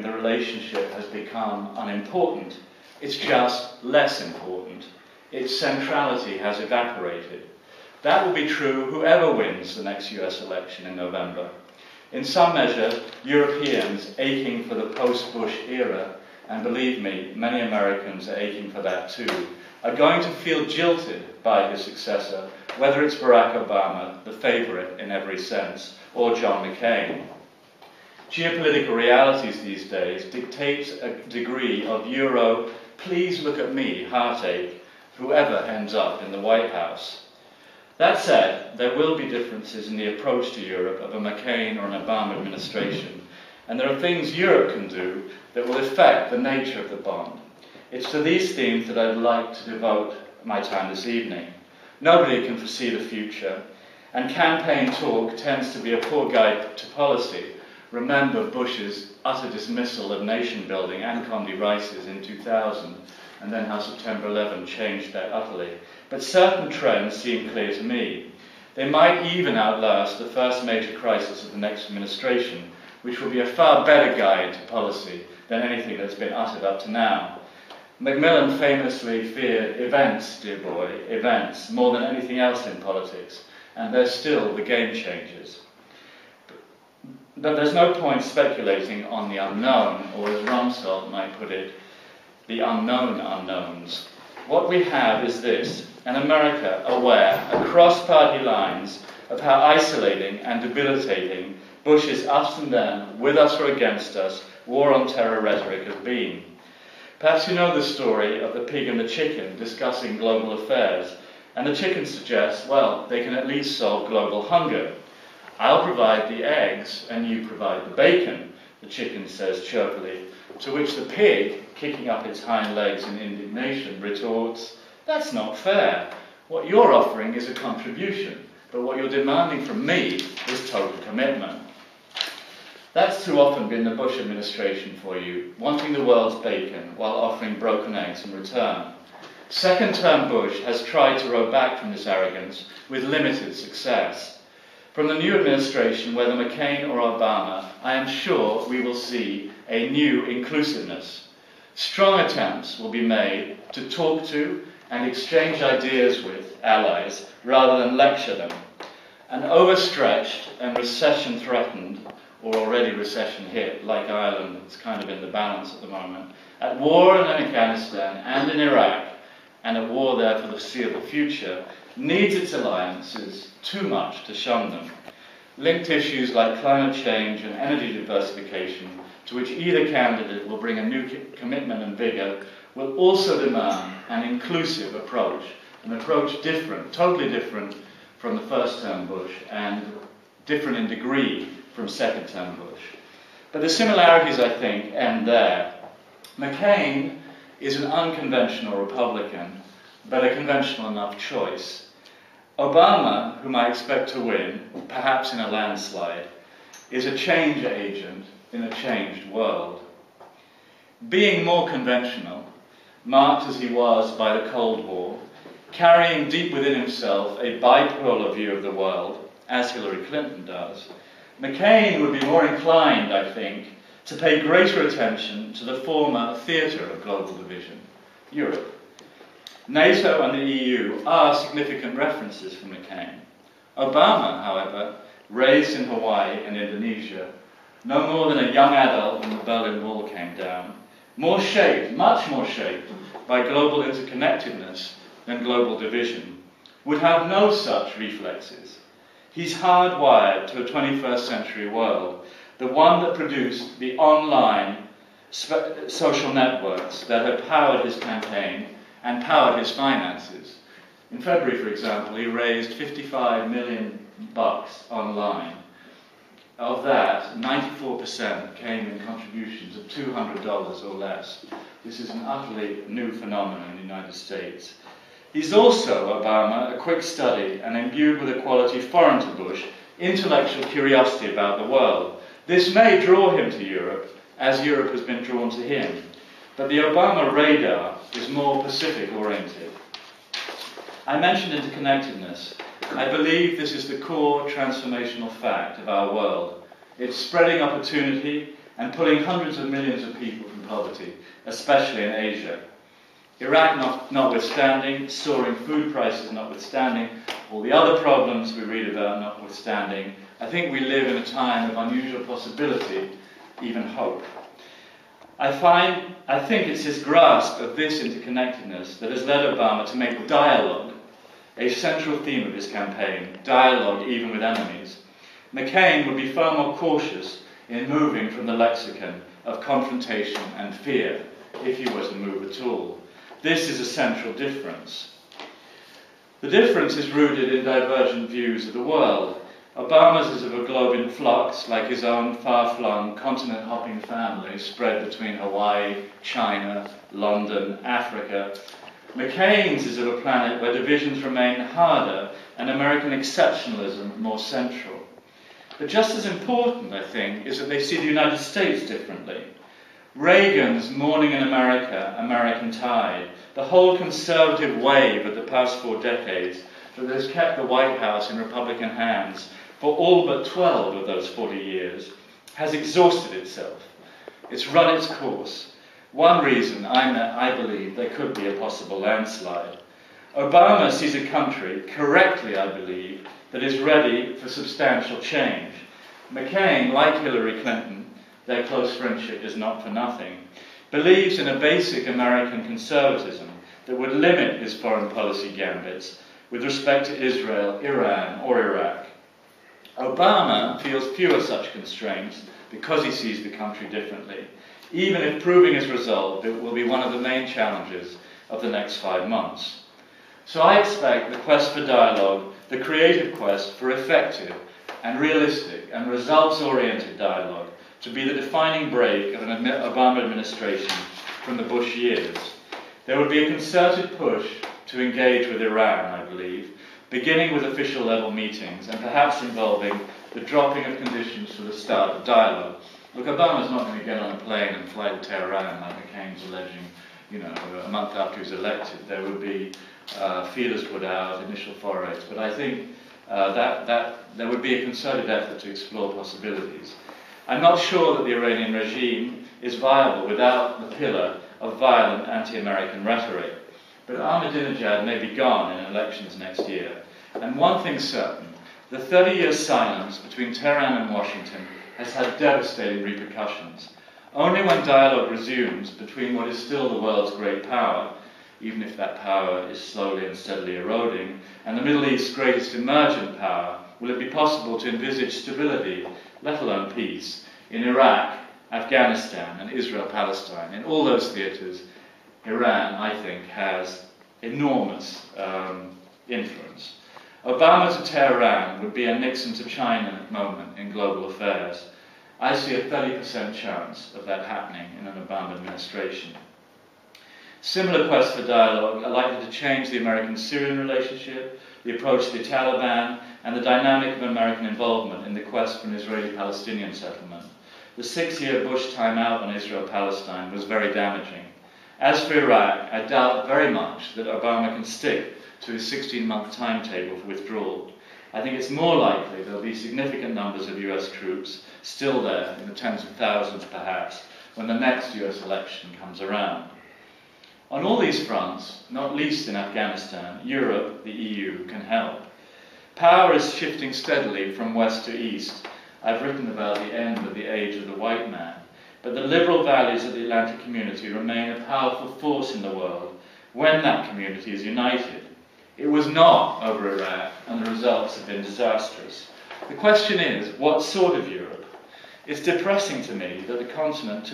the relationship has become unimportant. It's just less important. Its centrality has evaporated. That will be true whoever wins the next US election in November. In some measure, Europeans aching for the post-Bush era, and believe me, many Americans are aching for that too, are going to feel jilted by his successor, whether it's Barack Obama, the favourite in every sense, or John McCain. Geopolitical realities these days dictate a degree of Euro, please look at me, heartache, whoever ends up in the White House. That said, there will be differences in the approach to Europe of a McCain or an Obama administration, and there are things Europe can do that will affect the nature of the bond. It's to these themes that I'd like to devote my time this evening. Nobody can foresee the future, and campaign talk tends to be a poor guide to policy. Remember Bush's utter dismissal of nation building and Condi Rice's in 2000, and then how September 11 changed that utterly. But certain trends seem clear to me. They might even outlast the first major crisis of the next administration, which will be a far better guide to policy than anything that's been uttered up to now. Macmillan famously feared events, dear boy, events, more than anything else in politics, and they're still the game changers. But there's no point speculating on the unknown, or as Rumsfeld might put it, the unknown unknowns. What we have is this: an America aware, across party lines, of how isolating and debilitating Bush's us and them, with us or against us, war on terror rhetoric has been. Perhaps you know the story of the pig and the chicken discussing global affairs, and the chicken suggests, well, they can at least solve global hunger. I'll provide the eggs and you provide the bacon, the chicken says chirpily, to which the pig, kicking up its hind legs in indignation, retorts, that's not fair. What you're offering is a contribution, but what you're demanding from me is total commitment. That's too often been the Bush administration for you, wanting the world's bacon while offering broken eggs in return. Second-term Bush has tried to row back from this arrogance with limited success. From the new administration, whether McCain or Obama, I am sure we will see a new inclusiveness. Strong attempts will be made to talk to and exchange ideas with allies rather than lecture them. An overstretched and recession-threatened, or already recession-hit, like Ireland, it's kind of in the balance at the moment, at war in Afghanistan and in Iraq, and at war there for the foreseeable future, needs its alliances too much to shun them. Linked issues like climate change and energy diversification, to which either candidate will bring a new commitment and vigour, will also demand an inclusive approach, an approach different, totally different from the first-term Bush, and different in degree from second-term Bush. But the similarities, I think, end there. McCain is an unconventional Republican, but a conventional enough choice. Obama, whom I expect to win, perhaps in a landslide, is a change agent in a changed world. Being more conventional, marked as he was by the Cold War, carrying deep within himself a bipolar view of the world, as Hillary Clinton does, McCain would be more inclined, I think, to pay greater attention to the former theatre of global division, Europe. NATO and the EU are significant references for McCain. Obama, however, raised in Hawaii and Indonesia, no more than a young adult when the Berlin Wall came down, more shaped, much more shaped, by global interconnectedness than global division, would have no such reflexes. He's hardwired to a 21st century world, the one that produced the online social networks that have powered his campaign and powered his finances. In February, for example, he raised $55 million online. Of that, 94% came in contributions of $200 or less. This is an utterly new phenomenon in the United States. He's also, Obama, a quick study and imbued with a quality foreign to Bush, intellectual curiosity about the world. This may draw him to Europe, as Europe has been drawn to him. But the Obama radar is more Pacific-oriented. I mentioned interconnectedness. I believe this is the core transformational fact of our world. It's spreading opportunity and pulling hundreds of millions of people from poverty, especially in Asia. Iraq notwithstanding, soaring food prices notwithstanding, all the other problems we read about notwithstanding, I think we live in a time of unusual possibility, even hope. I think it's his grasp of this interconnectedness that has led Obama to make dialogue a central theme of his campaign, dialogue even with enemies. McCain would be far more cautious in moving from the lexicon of confrontation and fear, if he were to move at all. This is a central difference. The difference is rooted in divergent views of the world. Obama's is of a globe in flux, like his own far-flung, continent-hopping family spread between Hawaii, China, London, Africa. McCain's is of a planet where divisions remain harder and American exceptionalism more central. But just as important, I think, is that they see the United States differently. Reagan's Morning in America, American Tide, the whole conservative wave of the past 4 decades that has kept the White House in Republican hands for all but 12 of those 40 years, has exhausted itself. It's run its course. One reason I believe there could be a possible landslide. Obama sees a country, correctly I believe, that is ready for substantial change. McCain, like Hillary Clinton, their close friendship is not for nothing, believes in a basic American conservatism that would limit his foreign policy gambits with respect to Israel, Iran, or Iraq. Obama feels fewer such constraints because he sees the country differently, even if proving his resolve it will be one of the main challenges of the next 5 months. So I expect the quest for dialogue, the creative quest for effective and realistic and results-oriented dialogue, to be the defining break of an Obama administration from the Bush years. There would be a concerted push to engage with Iran, I believe, beginning with official level meetings and perhaps involving the dropping of conditions for the start of dialogue. Look, Obama's not going to get on a plane and fly to Tehran like McCain's alleging, a month after he was elected. There would be feelers put out, initial forays, but I think that there would be a concerted effort to explore possibilities. I'm not sure that the Iranian regime is viable without the pillar of violent anti-American rhetoric. But Ahmadinejad may be gone in elections next year. And one thing's certain, the 30-year silence between Tehran and Washington has had devastating repercussions. Only when dialogue resumes between what is still the world's great power, even if that power is slowly and steadily eroding, and the Middle East's greatest emergent power, will it be possible to envisage stability, let alone peace, in Iraq, Afghanistan, and Israel-Palestine. In all those theatres, Iran, I think, has enormous influence. Obama to Tehran would be a Nixon to China moment in global affairs. I see a 30% chance of that happening in an Obama administration. Similar quests for dialogue are likely to change the American-Syrian relationship, the approach to the Taliban, and the dynamic of American involvement in the quest for an Israeli-Palestinian settlement. The 6-year Bush timeout on Israel-Palestine was very damaging. As for Iraq, I doubt very much that Obama can stick to his 16-month timetable for withdrawal. I think it's more likely there'll be significant numbers of US troops still there, in the tens of thousands perhaps, when the next US election comes around. On all these fronts, not least in Afghanistan, Europe, the EU, can help. Power is shifting steadily from west to east. I've written about the end of the age of the white man. But the liberal values of the Atlantic community remain a powerful force in the world when that community is united. It was not over Iraq, and the results have been disastrous. The question is, what sort of Europe? It's depressing to me that the continent too